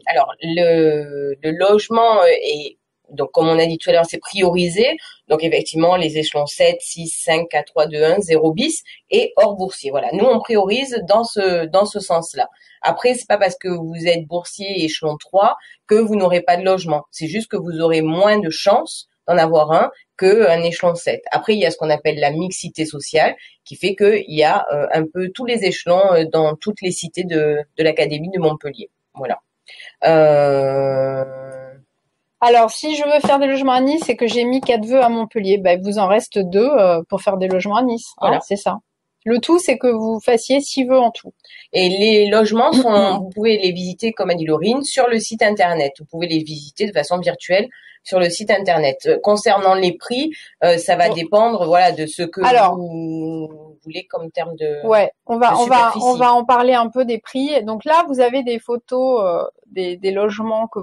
alors le logement est donc comme on a dit tout à l'heure, c'est priorisé. Donc effectivement, les échelons 7, 6, 5, 4, 3, 2, 1, 0 bis et hors boursier. Voilà, nous on priorise dans ce sens-là. Après, c'est pas parce que vous êtes boursier échelon 3 que vous n'aurez pas de logement. C'est juste que vous aurez moins de chances d'en avoir un qu'un échelon 7. Après, il y a ce qu'on appelle la mixité sociale qui fait qu'il y a un peu tous les échelons dans toutes les cités de l'Académie de Montpellier. Voilà. Alors, si je veux faire des logements à Nice et que j'ai mis 4 vœux à Montpellier, il vous en reste 2 pour faire des logements à Nice. Hein, voilà. C'est ça. Le tout, c'est que vous fassiez 6 vœux en tout. Et les logements vous pouvez les visiter, comme a dit Laurine, sur le site internet. Vous pouvez les visiter de façon virtuelle sur le site internet. Concernant les prix, ça va dépendre, voilà, de ce que vous voulez comme terme de. Ouais, on va en parler un peu des prix. Donc là, vous avez des photos des logements que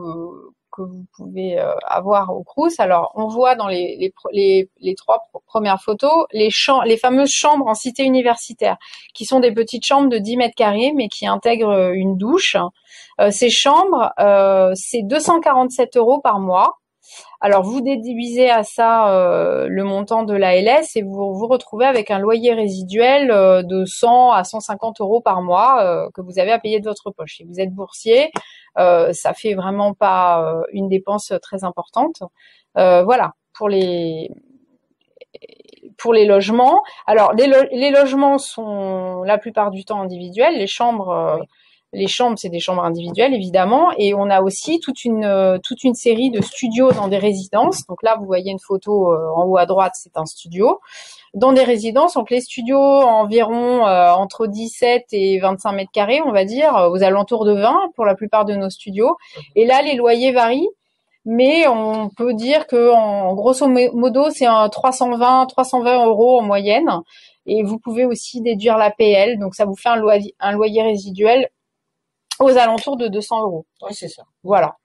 vous pouvez avoir au Crous. Alors, on voit dans les 3 premières photos les fameuses chambres en cité universitaire, qui sont des petites chambres de 10 mètres carrés, mais qui intègrent une douche. Ces chambres, c'est 247 € par mois. Alors, vous déduisez à ça le montant de l'ALS et vous vous retrouvez avec un loyer résiduel de 100 à 150 € par mois que vous avez à payer de votre poche. Si vous êtes boursier, ça fait vraiment pas une dépense très importante. Voilà, pour les logements. Alors, les logements sont la plupart du temps individuels. Les chambres, c'est des chambres individuelles, évidemment. Et on a aussi toute une série de studios dans des résidences. Donc là, vous voyez une photo en haut à droite, c'est un studio. Dans des résidences, donc les studios environ entre 17 et 25 mètres carrés, on va dire, aux alentours de 20 pour la plupart de nos studios. Et là, les loyers varient. Mais on peut dire que, en grosso modo, c'est un 320 € en moyenne. Et vous pouvez aussi déduire l'APL. Donc, ça vous fait un loyer résiduel aux alentours de 200 €. Oui, c'est ça. Voilà.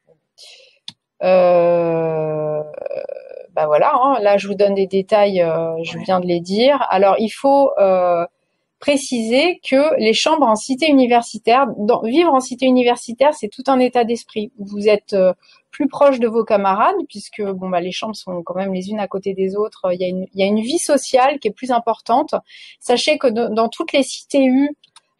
Voilà. Hein. Là, je vous donne des détails. Je viens de les dire. Alors, il faut préciser que les chambres en cité universitaire, vivre en cité universitaire, c'est tout un état d'esprit. Vous êtes plus proche de vos camarades, puisque les chambres sont quand même les unes à côté des autres. Il y a une vie sociale qui est plus importante. Sachez que dans toutes les cités U,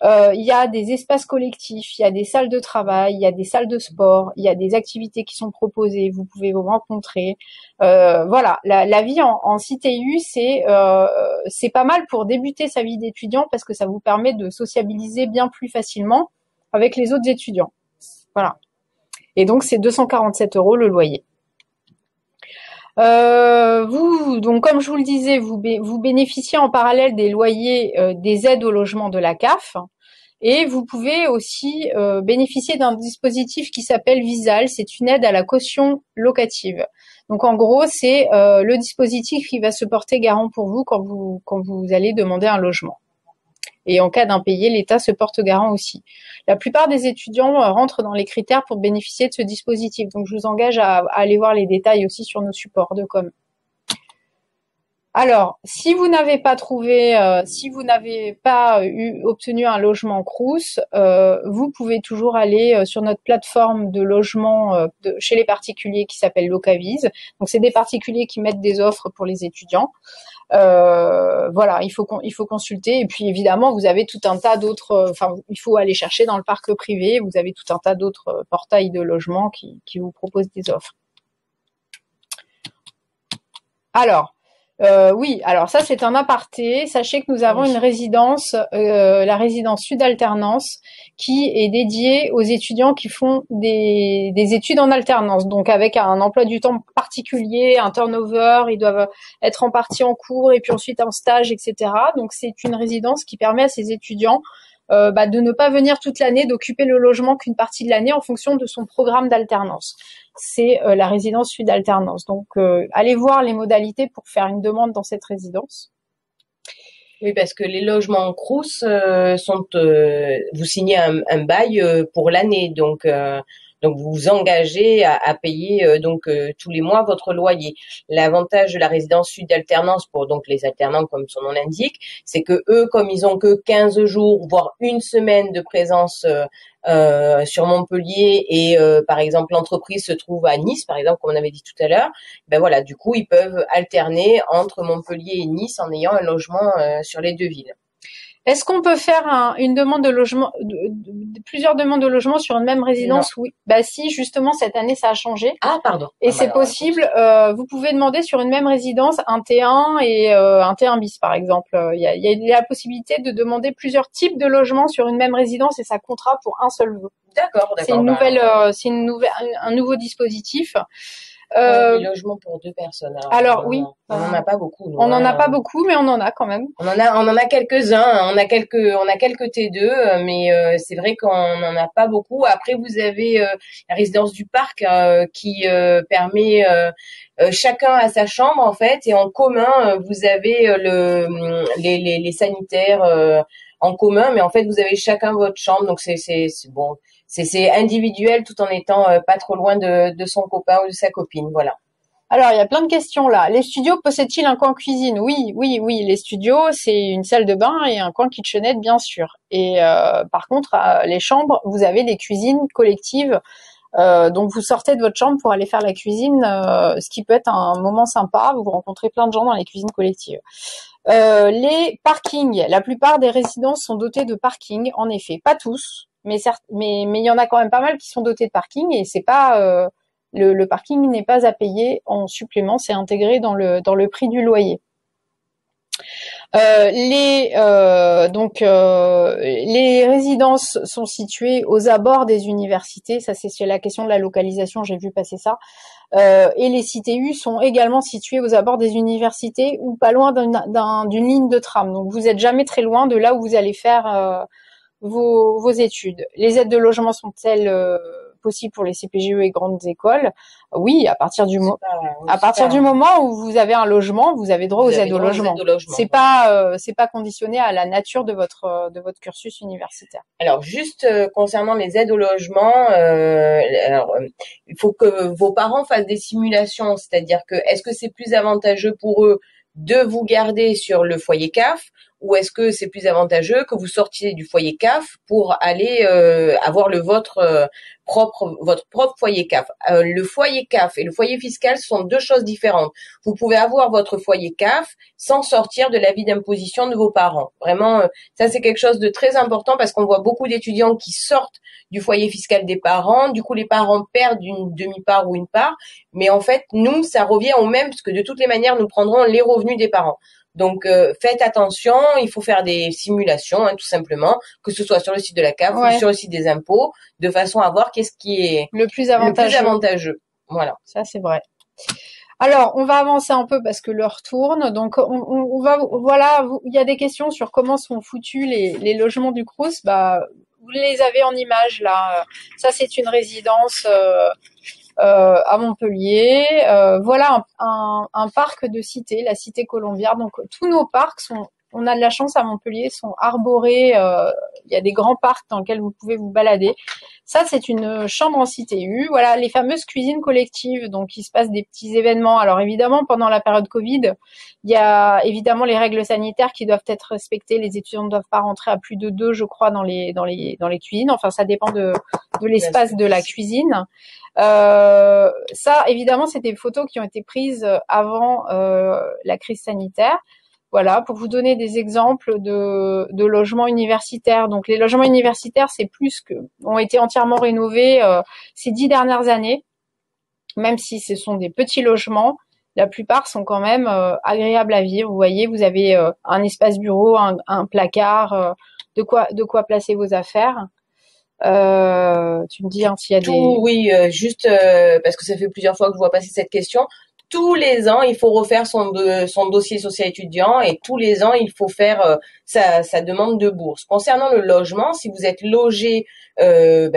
il y a des espaces collectifs, il y a des salles de travail, il y a des salles de sport, il y a des activités qui sont proposées, vous pouvez vous rencontrer. Voilà, la vie en cité U, c'est pas mal pour débuter sa vie d'étudiant parce que ça vous permet de sociabiliser bien plus facilement avec les autres étudiants. Voilà. Et donc, c'est 247 € le loyer. Donc, comme je vous le disais, vous bénéficiez en parallèle des loyers des aides au logement de la CAF. Et vous pouvez aussi bénéficier d'un dispositif qui s'appelle Visal. C'est une aide à la caution locative. Donc, en gros, c'est le dispositif qui va se porter garant pour vous quand vous allez demander un logement. Et en cas d'impayé, l'État se porte garant aussi. La plupart des étudiants rentrent dans les critères pour bénéficier de ce dispositif. Donc, je vous engage à aller voir les détails aussi sur nos supports de com. Alors, si vous n'avez pas obtenu un logement Crous, vous pouvez toujours aller sur notre plateforme de logement chez les particuliers qui s'appelle Locaviz. Donc, c'est des particuliers qui mettent des offres pour les étudiants. Voilà, il faut consulter. Et puis, évidemment, vous avez tout un tas d'autres. Il faut aller chercher dans le parc privé. Vous avez tout un tas d'autres portails de logement qui vous proposent des offres. Alors. Oui, alors ça c'est un aparté. Sachez que nous avons Oui. une résidence, la résidence Sud Alternance, qui est dédiée aux étudiants qui font des études en alternance, donc avec un emploi du temps particulier, un turnover, ils doivent être en partie en cours et puis ensuite en stage, etc. Donc c'est une résidence qui permet à ces étudiants de ne pas venir toute l'année, d'occuper le logement qu'une partie de l'année en fonction de son programme d'alternance. C'est la résidence Sud Alternance. Donc, allez voir les modalités pour faire une demande dans cette résidence. Oui, parce que les logements en Crous sont, vous signez un bail pour l'année, donc vous vous engagez à payer tous les mois votre loyer. L'avantage de la résidence Sud Alternance pour donc les alternants comme son nom l'indique, c'est que eux, comme ils ont que 15 jours voire une semaine de présence sur Montpellier et par exemple l'entreprise se trouve à Nice, par exemple, comme on avait dit tout à l'heure, ben voilà, du coup ils peuvent alterner entre Montpellier et Nice en ayant un logement sur les deux villes. Est-ce qu'on peut faire une demande de logement, plusieurs demandes de logement sur une même Non. résidence? Oui. Bah si, justement, cette année, ça a changé. Ah pardon. Et Ah, bah c'est alors, possible, vous pouvez demander sur une même résidence un T1 et un T1 bis, par exemple. Il y a la possibilité de demander plusieurs types de logements sur une même résidence et ça comptera pour un seul vœu. d'accord, C'est une bah, nouvelle, un nouveau dispositif. les logements pour deux personnes. Alors oui, on n'en a pas beaucoup, nous, on n'en a hein. pas beaucoup, mais on en a quand même. On en a quelques-uns, hein. On a quelques T2, mais c'est vrai qu'on n'en a pas beaucoup. Après, vous avez la résidence du parc qui permet chacun à sa chambre en fait, et en commun vous avez les sanitaires en commun, mais en fait vous avez chacun votre chambre, donc c'est bon, c'est individuel tout en étant pas trop loin de son copain ou de sa copine, voilà. Alors, il y a plein de questions là. Les studios possèdent-ils un coin cuisine? Oui, oui, oui. Les studios, c'est une salle de bain et un coin kitchenette, bien sûr. Et par contre, les chambres, vous avez des cuisines collectives. Donc, vous sortez de votre chambre pour aller faire la cuisine, ce qui peut être un moment sympa. Vous rencontrez plein de gens dans les cuisines collectives. Les parkings, la plupart des résidences sont dotées de parking, en effet. Pas tous, mais il y en a quand même pas mal qui sont dotés de parking et c'est pas le parking n'est pas à payer en supplément, c'est intégré dans le prix du loyer. Les résidences sont situées aux abords des universités. Ça, c'est la question de la localisation. J'ai vu passer ça. Et les CTU sont également situées aux abords des universités ou pas loin d'une ligne de tram. Donc, vous êtes jamais très loin de là où vous allez faire vos études. Les aides de logement sont-elles possibles pour les CPGE et grandes écoles? Oui, à partir du moment où vous avez un logement, vous avez droit aux aides au logement. C'est pas conditionné à la nature de votre cursus universitaire. Alors juste concernant les aides au logement, il faut que vos parents fassent des simulations, c'est-à-dire que est-ce que c'est plus avantageux pour eux de vous garder sur le foyer CAF, ou est-ce que c'est plus avantageux que vous sortiez du foyer CAF pour aller avoir votre propre foyer CAF. Le foyer CAF et le foyer fiscal sont deux choses différentes. Vous pouvez avoir votre foyer CAF sans sortir de l'avis d'imposition de vos parents. Vraiment, ça c'est quelque chose de très important parce qu'on voit beaucoup d'étudiants qui sortent du foyer fiscal des parents. Du coup, les parents perdent une demi-part ou une part. Mais en fait, nous, ça revient au même parce que de toutes les manières, nous prendrons les revenus des parents. Donc, faites attention, il faut faire des simulations, tout simplement, que ce soit sur le site de la CAF ou sur le site des impôts, de façon à voir qu'est-ce qui est le plus avantageux. Voilà. Ça, c'est vrai. Alors, on va avancer un peu parce que l'heure tourne. Donc, voilà, il y a des questions sur comment sont foutus les logements du Crous. Vous les avez en image là. Ça, c'est une résidence à Montpellier. Voilà un parc de cité, la cité Colombière. Donc tous nos parcs on a de la chance à Montpellier, sont arborés. Il y a des grands parcs dans lesquels vous pouvez vous balader. Ça, c'est une chambre en CTU. Voilà, les fameuses cuisines collectives. Donc, il se passe des petits événements. Alors, évidemment, pendant la période Covid, il y a évidemment les règles sanitaires qui doivent être respectées. Les étudiants ne doivent pas rentrer à plus de 2, je crois, dans les cuisines. Enfin, ça dépend de l'espace de la cuisine. Ça, évidemment, c'est des photos qui ont été prises avant la crise sanitaire. Voilà, pour vous donner des exemples de logements universitaires. Donc, les logements universitaires, ont été entièrement rénovés ces 10 dernières années, même si ce sont des petits logements. la plupart sont quand même agréables à vivre. Vous voyez, vous avez un espace bureau, un placard, de quoi placer vos affaires. Tu me dis hein, s'il y a Tout, oui, juste parce que ça fait plusieurs fois que je vois passer cette question. Tous les ans, il faut refaire son dossier social étudiant et tous les ans, il faut faire sa demande de bourse. Concernant le logement, si vous êtes logé,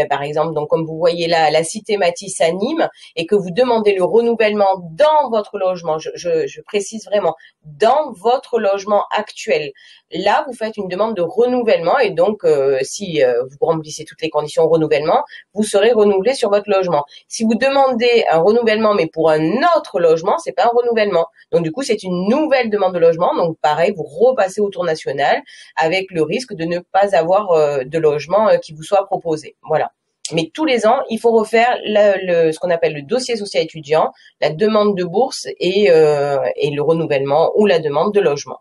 par exemple, donc comme vous voyez là, la cité Matisse à Nîmes, et que vous demandez le renouvellement dans votre logement, je précise vraiment, dans votre logement actuel, là, vous faites une demande de renouvellement et donc, si vous remplissez toutes les conditions au renouvellement, vous serez renouvelé sur votre logement. Si vous demandez un renouvellement, mais pour un autre logement, c'est pas un renouvellement. Donc, du coup, c'est une nouvelle demande de logement. Donc, pareil, vous repassez au tour national avec le risque de ne pas avoir de logement qui vous soit proposé. Voilà. Mais tous les ans, il faut refaire ce qu'on appelle le dossier social étudiant, la demande de bourse et le renouvellement ou la demande de logement.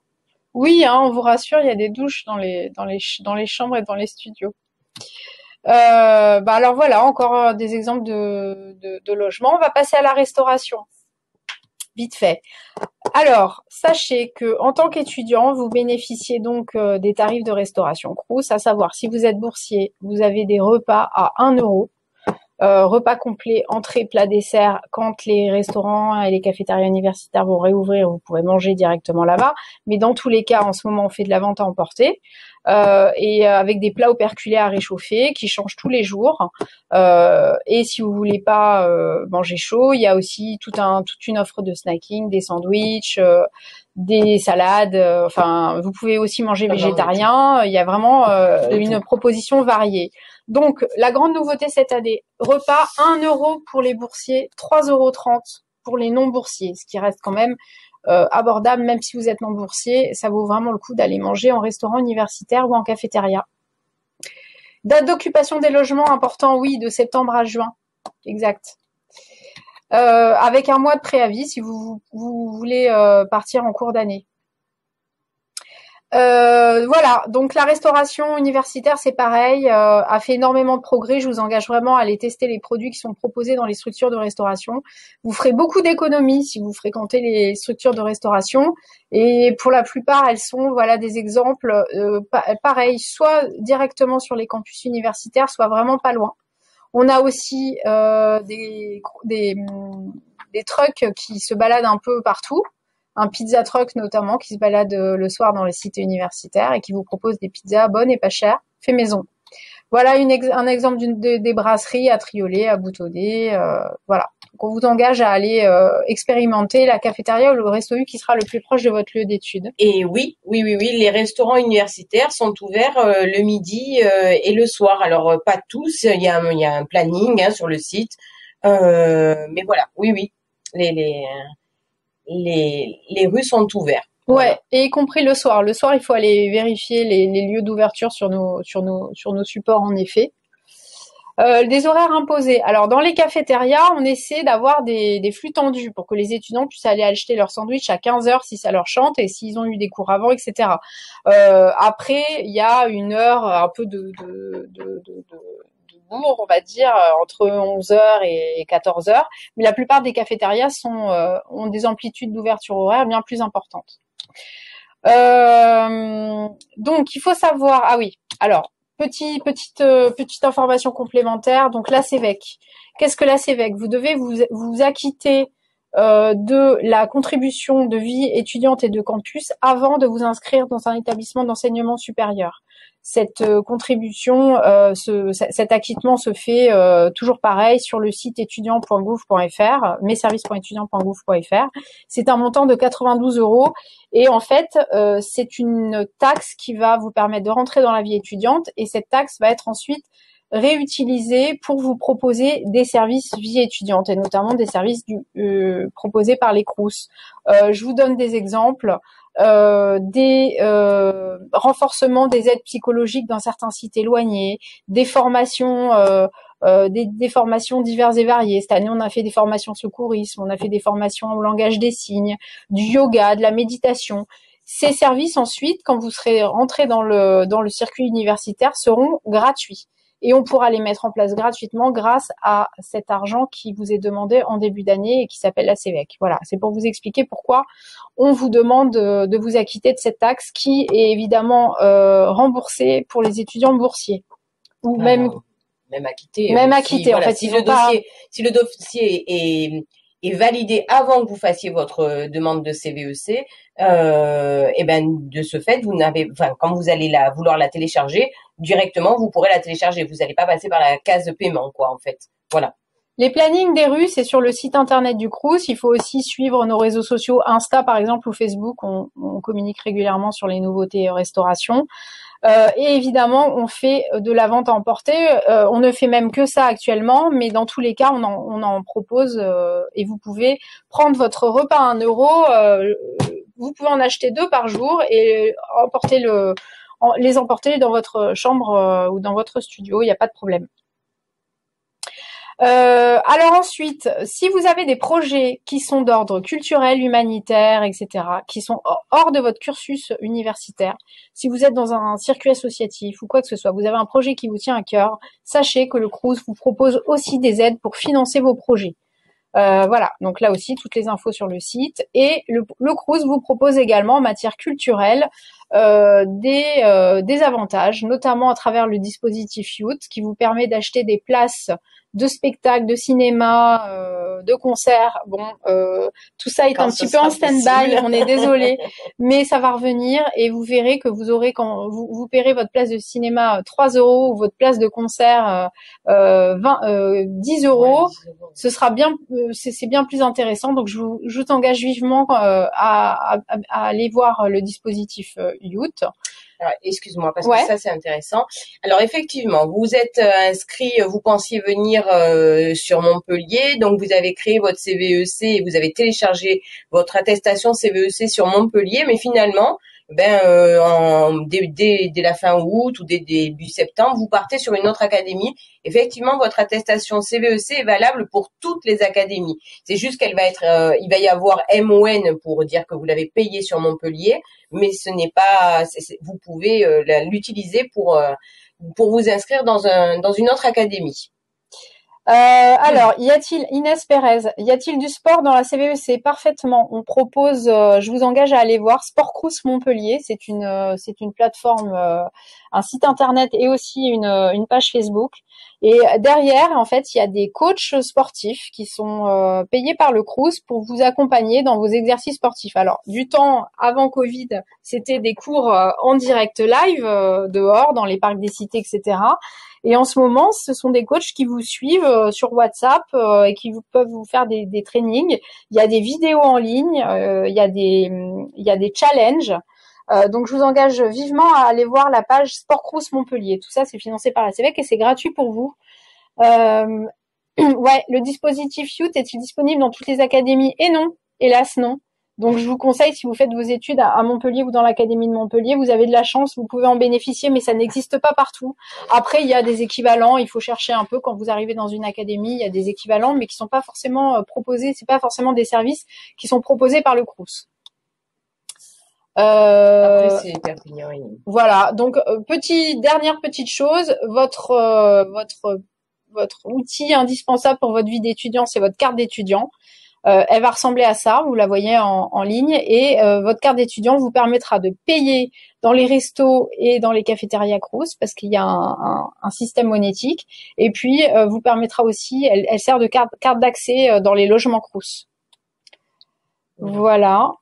Oui, hein, on vous rassure, il y a des douches dans les chambres et dans les studios. Alors voilà, encore des exemples de logements. On va passer à la restauration. Vite fait. Alors, sachez que en tant qu'étudiant, vous bénéficiez donc des tarifs de restauration Crous, à savoir si vous êtes boursier, vous avez des repas à 1 euro. Repas complet, entrée, plat, dessert. Quand les restaurants et les cafétérias universitaires vont réouvrir, vous pourrez manger directement là-bas. Mais dans tous les cas, en ce moment, on fait de la vente à emporter. Avec des plats operculés à réchauffer qui changent tous les jours. Et si vous voulez pas manger chaud, il y a aussi toute une offre de snacking, des sandwichs, des salades. Enfin, vous pouvez aussi manger végétarien. Il y a vraiment une proposition variée. Donc, la grande nouveauté cette année, repas 1 euro pour les boursiers, 3,30 € pour les non-boursiers, ce qui reste quand même abordable, même si vous êtes non-boursier, ça vaut vraiment le coup d'aller manger en restaurant universitaire ou en cafétéria. Date d'occupation des logements, important, oui, de septembre à juin, exact. Avec un mois de préavis si vous voulez partir en cours d'année. Voilà, donc la restauration universitaire, c'est pareil, a fait énormément de progrès. Je vous engage vraiment à aller tester les produits qui sont proposés dans les structures de restauration. Vous ferez beaucoup d'économies si vous fréquentez les structures de restauration. Et pour la plupart, elles sont, voilà, des exemples, pareil, soit directement sur les campus universitaires, soit vraiment pas loin. On a aussi des trucks qui se baladent un peu partout. Un pizza truck notamment qui se balade le soir dans les cités universitaires et qui vous propose des pizzas bonnes et pas chères, fait maison. Voilà un exemple des brasseries à Triolet, à Boutaudet, voilà. Donc on vous engage à aller expérimenter la cafétéria ou le resto U qui sera le plus proche de votre lieu d'études. Et oui, les restaurants universitaires sont ouverts le midi et le soir. Alors pas tous, il y a un planning sur le site, mais voilà, oui, les rues sont ouvertes. Ouais, voilà. Et y compris le soir. Le soir, il faut aller vérifier les lieux d'ouverture sur nos supports, en effet. Des horaires imposés. Alors, dans les cafétérias, on essaie d'avoir des flux tendus pour que les étudiants puissent aller acheter leur sandwich à 15h si ça leur chante et s'ils ont eu des cours avant, etc. Après, il y a une heure un peu de bourg, on va dire, entre 11h et 14h. Mais la plupart des cafétérias ont des amplitudes d'ouverture horaire bien plus importantes. Donc, il faut savoir... Ah oui, alors... Petite information complémentaire. Donc la CEVEC. Qu'est-ce que la CEVEC? Vous devez vous acquitter de la contribution de vie étudiante et de campus avant de vous inscrire dans un établissement d'enseignement supérieur. Cette contribution, cet acquittement se fait toujours pareil sur le site étudiant.gouv.fr, messervices.étudiant.gouv.fr. C'est un montant de 92 € et en fait, c'est une taxe qui va vous permettre de rentrer dans la vie étudiante et cette taxe va être ensuite réutilisée pour vous proposer des services vie étudiante et notamment des services proposés par les Crous. Je vous donne des exemples. Des renforcements des aides psychologiques dans certains sites éloignés, des formations des formations diverses et variées. Cette année, on a fait des formations secourisme, on a fait des formations au langage des signes, du yoga, de la méditation. Ces services ensuite, quand vous serez rentré dans le circuit universitaire, seront gratuits. et on pourra les mettre en place gratuitement grâce à cet argent qui vous est demandé en début d'année et qui s'appelle la CVEC. Voilà, c'est pour vous expliquer pourquoi on vous demande de vous acquitter de cette taxe qui est évidemment remboursée pour les étudiants boursiers ou même acquitté. Même acquitté, voilà, en fait. Si le dossier est validé avant que vous fassiez votre demande de CVEC, et ben de ce fait, quand vous allez vouloir la télécharger, directement, vous pourrez la télécharger. Vous n'allez pas passer par la case de paiement, quoi, en fait. Voilà. Les plannings des rues, c'est sur le site internet du Crous. Il faut aussi suivre nos réseaux sociaux, Insta par exemple ou Facebook. On communique régulièrement sur les nouveautés restauration. Et évidemment, on fait de la vente à emporter. On ne fait même que ça actuellement, mais dans tous les cas, on en propose et vous pouvez prendre votre repas à 1 €. Vous pouvez en acheter 2 par jour et les emporter dans votre chambre ou dans votre studio. Il n'y a pas de problème. Alors ensuite, si vous avez des projets qui sont d'ordre culturel, humanitaire, etc., qui sont hors de votre cursus universitaire, si vous êtes dans un circuit associatif ou quoi que ce soit, vous avez un projet qui vous tient à cœur, sachez que le Crous vous propose aussi des aides pour financer vos projets. Voilà, donc là aussi, toutes les infos sur le site. Et le Crous vous propose également en matière culturelle des avantages, notamment à travers le dispositif Youth qui vous permet d'acheter des places de spectacles, de cinéma, de concerts. Bon, tout ça est un petit peu en stand-by, on est désolé, mais ça va revenir et vous verrez que vous aurez, quand vous paierez votre place de cinéma 3 € ou votre place de concert 10 €, ce sera bien, c'est bien plus intéressant. Donc je t'engage vivement à aller voir le dispositif Youth. Alors, excuse-moi, parce que ça, c'est intéressant. Alors, effectivement, vous êtes inscrit, vous pensiez venir sur Montpellier, donc vous avez créé votre CVEC et vous avez téléchargé votre attestation CVEC sur Montpellier, mais finalement, dès la fin août ou dès début septembre, vous partez sur une autre académie. Effectivement, votre attestation CVEC est valable pour toutes les académies. C'est juste qu'elle va être, il va y avoir MON pour dire que vous l'avez payé sur Montpellier, mais ce n'est pas, vous pouvez l'utiliser pour vous inscrire dans une autre académie. Alors, Inès Pérez, y a-t-il du sport dans la CVEC? Parfaitement. On propose, je vous engage à aller voir Sport Crous Montpellier. C'est une plateforme, un site internet et aussi une page Facebook. Et derrière, en fait, il y a des coachs sportifs qui sont payés par le Crous pour vous accompagner dans vos exercices sportifs. Alors, du temps avant Covid, c'était des cours en direct live, dehors, dans les parcs des cités, etc. Et en ce moment, ce sont des coachs qui vous suivent sur WhatsApp et qui peuvent vous faire des trainings. Il y a des vidéos en ligne, il y a des challenges. Donc, je vous engage vivement à aller voir la page Sport Crous Montpellier. Tout ça, c'est financé par la CVEC et c'est gratuit pour vous. Ouais, le dispositif Youth est-il disponible dans toutes les académies? Et non, hélas non. Donc, je vous conseille, si vous faites vos études à Montpellier ou dans l'académie de Montpellier, vous avez de la chance, vous pouvez en bénéficier, mais ça n'existe pas partout. Après, il y a des équivalents, il faut chercher un peu quand vous arrivez dans une académie, il y a des équivalents, mais qui sont pas forcément proposés, c'est pas forcément des services qui sont proposés par le Crous. Après, c'est Perpignan. Voilà, donc dernière petite chose, votre outil indispensable pour votre vie d'étudiant, c'est votre carte d'étudiant. Elle va ressembler à ça, vous la voyez en ligne, et votre carte d'étudiant vous permettra de payer dans les restos et dans les cafétérias Crous parce qu'il y a un système monétique, et puis vous permettra aussi, elle sert de carte d'accès dans les logements Crous. Voilà.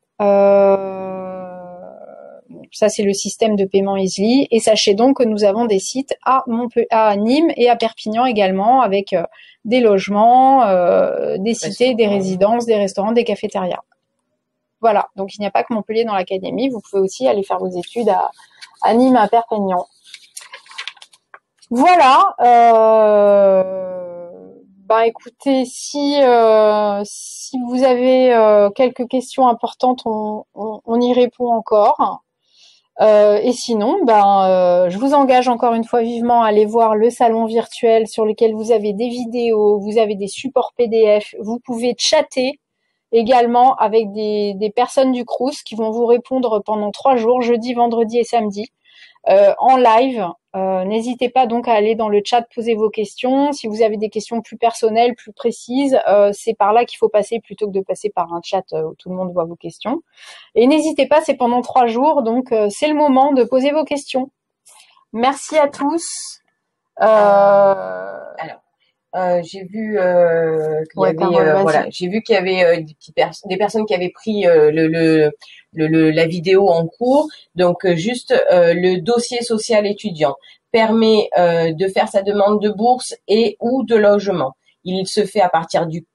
Ça, c'est le système de paiement Easly. Et sachez donc que nous avons des sites à Nîmes et à Perpignan également, avec des logements, des cités, des résidences, des restaurants, des cafétérias. Voilà. Donc, il n'y a pas que Montpellier dans l'académie. Vous pouvez aussi aller faire vos études à Nîmes, à Perpignan. Voilà. Écoutez, si vous avez quelques questions importantes, on y répond encore. Et sinon, je vous engage encore une fois vivement à aller voir le salon virtuel sur lequel vous avez des vidéos, vous avez des supports PDF, vous pouvez chatter également avec des personnes du Crous qui vont vous répondre pendant 3 jours, jeudi, vendredi et samedi, en live. N'hésitez pas donc à aller dans le chat poser vos questions. Si vous avez des questions plus personnelles, plus précises, c'est par là qu'il faut passer plutôt que de passer par un chat où tout le monde voit vos questions. Et n'hésitez pas, c'est pendant 3 jours, donc c'est le moment de poser vos questions. Merci à tous. Alors, j'ai vu qu'il y avait Carole, voilà, j'ai vu qu'il y avait des personnes qui avaient pris la vidéo en cours. Donc juste le dossier social étudiant permet de faire sa demande de bourse et ou de logement. Il se fait à partir du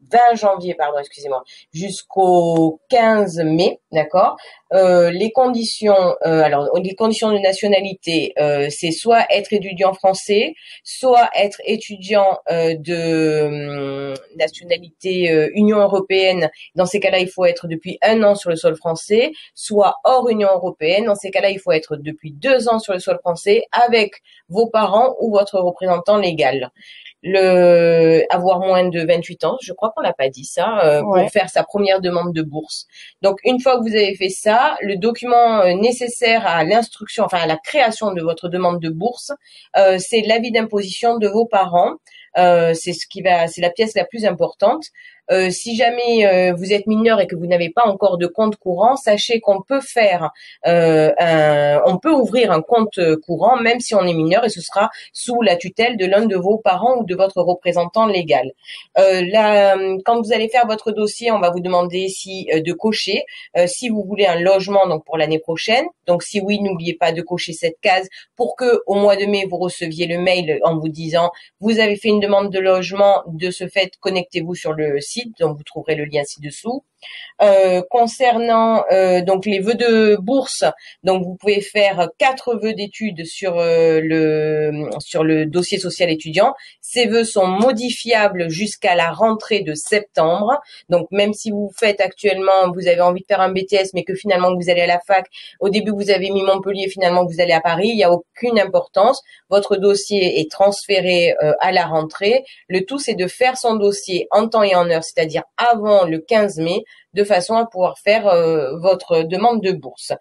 20 janvier, pardon, excusez-moi, jusqu'au 15 mai, d'accord. Les conditions, alors les conditions de nationalité, c'est soit être étudiant français, soit être étudiant de nationalité Union européenne. Dans ces cas-là, il faut être depuis 1 an sur le sol français, soit hors Union européenne. Dans ces cas-là, il faut être depuis 2 ans sur le sol français avec vos parents ou votre représentant légal. Avoir moins de 28 ans, je crois qu'on l'a pas dit ça, pour faire sa première demande de bourse. Donc une fois que vous avez fait ça, le document nécessaire à l'instruction, enfin à la création de votre demande de bourse, c'est l'avis d'imposition de vos parents. C'est la pièce la plus importante. Si jamais vous êtes mineur et que vous n'avez pas encore de compte courant, sachez qu'on peut on peut ouvrir un compte courant même si on est mineur et ce sera sous la tutelle de l'un de vos parents ou de votre représentant légal. Quand vous allez faire votre dossier, on va vous demander de cocher si vous voulez un logement donc pour l'année prochaine. Donc si oui, n'oubliez pas de cocher cette case pour que au mois de mai vous receviez le mail en vous disant vous avez fait une demande de logement, de ce fait connectez-vous sur le site, donc vous trouverez le lien ci-dessous. Concernant donc les vœux de bourse, donc vous pouvez faire 4 vœux d'études sur le dossier social étudiant. Ces vœux sont modifiables jusqu'à la rentrée de septembre. Donc même si vous faites actuellement, vous avez envie de faire un BTS, mais que finalement vous allez à la fac, au début vous avez mis Montpellier, finalement vous allez à Paris, il n'y a aucune importance. Votre dossier est transféré à la rentrée. Le tout c'est de faire son dossier en temps et en heure, c'est-à-dire avant le 15 mai, de façon à pouvoir faire votre demande de bourse.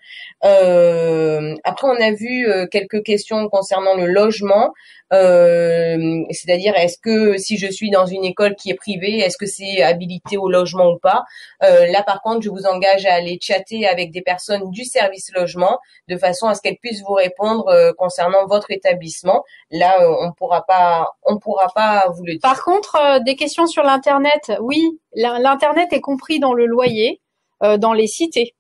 Après, on a vu quelques questions concernant le logement, c'est-à-dire est-ce que si je suis dans une école qui est privée, est-ce que c'est habilité au logement ou pas? Là, par contre, je vous engage à aller chatter avec des personnes du service logement de façon à ce qu'elles puissent vous répondre concernant votre établissement. Là, on pourra pas vous le dire. Par contre, des questions sur l'internet, oui, l'internet est compris dans le loyer, dans les cités.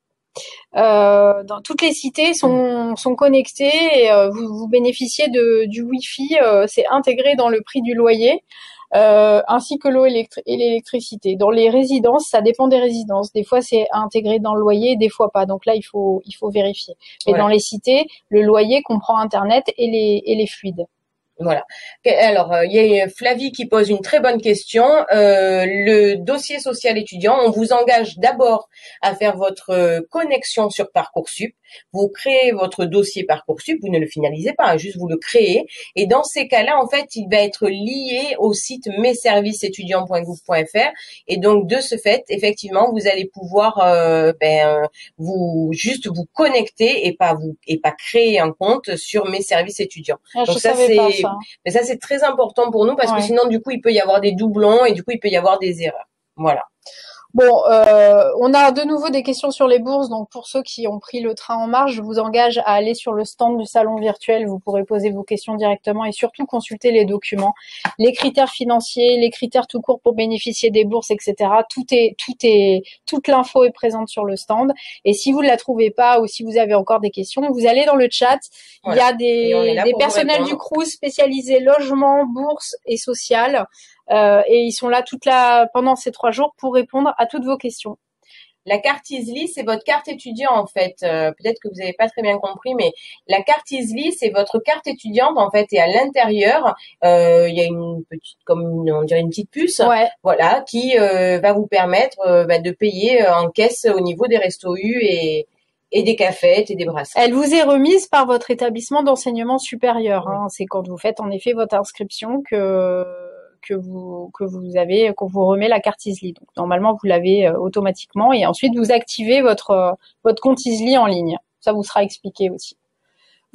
Dans toutes les cités sont connectées et vous bénéficiez du Wi-Fi, c'est intégré dans le prix du loyer, ainsi que l'eau et l'électricité. Dans les résidences, ça dépend des résidences. Des fois, c'est intégré dans le loyer, des fois pas. Donc là, il faut vérifier. Mais dans les cités, le loyer comprend Internet et les fluides. Voilà. Alors, il y a Flavie qui pose une très bonne question. Le dossier social étudiant, on vous engage d'abord à faire votre connexion sur Parcoursup. Vous créez votre dossier Parcoursup, vous ne le finalisez pas, hein, juste vous le créez. Et dans ces cas-là, en fait, il va être lié au site messervicesétudiants.gouv.fr. Et donc, de ce fait, effectivement, vous allez pouvoir vous connecter et pas créer un compte sur Mes Services Étudiants. Ah, donc mais ça c'est très important pour nous parce que sinon du coup il peut y avoir des doublons et du coup il peut y avoir des erreurs. Voilà. Bon, on a de nouveau des questions sur les bourses, donc pour ceux qui ont pris le train en marche, je vous engage à aller sur le stand du salon virtuel, vous pourrez poser vos questions directement et surtout consulter les documents, les critères financiers, les critères tout court pour bénéficier des bourses, etc. Toute l'info est présente sur le stand. Et si vous ne la trouvez pas ou si vous avez encore des questions, vous allez dans le chat. Voilà. Il y a des personnels du Crous spécialisés logement, bourse et social. Et ils sont là pendant ces 3 jours pour répondre à toutes vos questions. La carte Easly, c'est votre carte étudiant en fait. Peut-être que vous n'avez pas très bien compris, mais la carte Easly, c'est votre carte étudiante en fait. Et à l'intérieur, il y a une petite puce, voilà, qui va vous permettre de payer en caisse au niveau des restos U et des cafettes et des brasseries. Elle vous est remise par votre établissement d'enseignement supérieur. Hein. C'est quand vous faites en effet votre inscription qu'on vous remet la carte Easly. Donc normalement vous l'avez automatiquement et ensuite vous activez votre compte Easly en ligne. Ça vous sera expliqué aussi.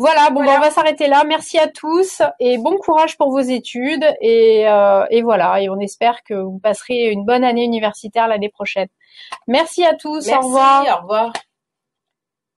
Voilà, bon, ben, on va s'arrêter là. Merci à tous et bon courage pour vos études et voilà, et on espère que vous passerez une bonne année universitaire l'année prochaine. Merci à tous, Merci, au revoir. au revoir.